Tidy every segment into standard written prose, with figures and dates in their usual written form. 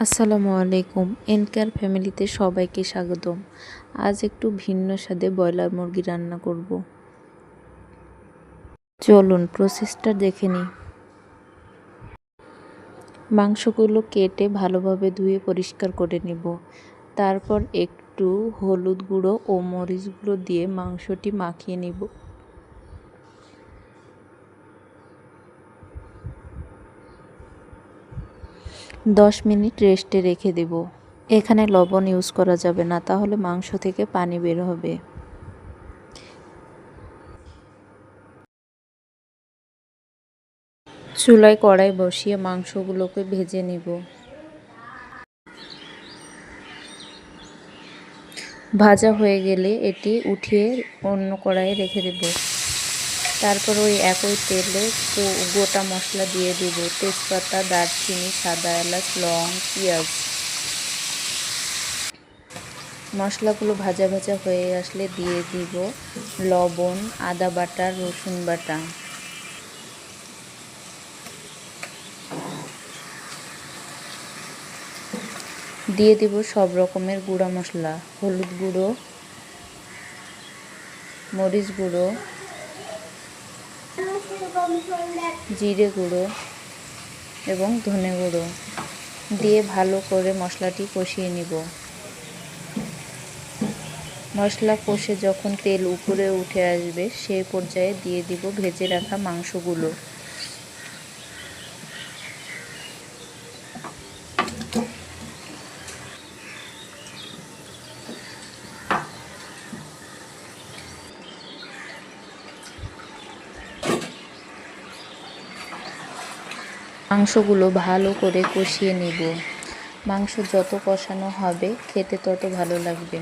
আসসালামু আলাইকুম। এনকেয়ার ফ্যামিলিতে সবাইকে স্বাগতম। আজ একটু ভিন্ন স্বাদে ব্রয়লার মুরগি রান্না করব। চলুন প্রসেসটা দেখে নিই। মাংসগুলো কেটে ভালোভাবে ধুয়ে পরিষ্কার করে নিব। তারপর একটু হলুদ গুঁড়ো ও মরিচ গুঁড়ো দিয়ে মাংসটি মাখিয়ে নিব। দশ মিনিট রেস্টে রেখে দেব। এখানে লবণ ইউজ করা যাবে না, তাহলে মাংস থেকে পানি বের হবে। চুলায় কড়াই বসিয়ে মাংসগুলোকে ভেজে নিব। ভাজা হয়ে গেলে এটি উঠিয়ে অন্য কড়াইয়ে রেখে দেব। তারপর ওই একই তেলে গোটা মশলা দিয়ে দেব। তেজপাতা, দারচিনি, সাদা এলাচ, লং, পেঁয়াজ। মশলাগুলো ভাজা ভাজা হয়ে আসলে দিয়ে দিব লবণ, আদা বাটা, রসুন বাটা। দিয়ে দিব সব রকমের গুঁড়া মশলা, হলুদ গুঁড়ো, মরিচ গুঁড়ো, জিরে গুঁড়ো এবং ধনে গুঁড়ো দিয়ে ভালো করে মশলাটি কষিয়ে নিব। মশলা কষে যখন তেল উপরে উঠে আসবে সেই পর্যায়ে দিয়ে দিব ভেজে রাখা মাংসগুলো। মাংসগুলো ভালো করে কষিয়ে নিব। মাংস যত কষানো হবে খেতে তত ভালো লাগবে।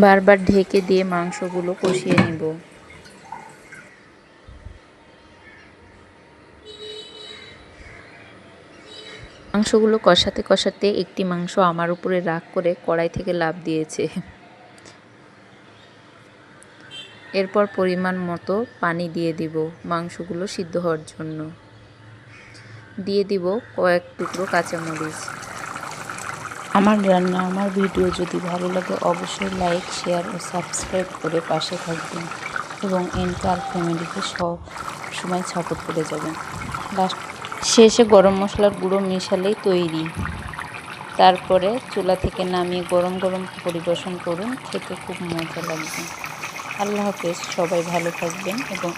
বারবার ঢেকে দিয়ে মাংসগুলো কষিয়ে নিব। মাংসগুলো কষাতে কষাতে একটি মাংস আমার উপরে রাগ করে কড়াই থেকে লাফ দিয়েছে। এরপর পরিমাণ মতো পানি দিয়ে দিব মাংসগুলো সিদ্ধ হওয়ার জন্য। দিয়ে দিব কয়েক টুকরো কাঁচামরিচ। আমার রান্না, আমার ভিডিও যদি ভালো লাগে অবশ্যই লাইক, শেয়ার ও সাবস্ক্রাইব করে পাশে থাকবেন এবং এনকেয়ার ফ্যামিলিকে সব সময় সাপোর্ট করে যাবেন। শেষে গরম মশলার গুঁড়ো মিশালেই তৈরি। তারপরে চুলা থেকে নামিয়ে গরম গরম পরিবেশন করুন, খেতে খুব মজা লাগবে। আল্লাহ হাফেজ, সবাই ভালো থাকবেন এবং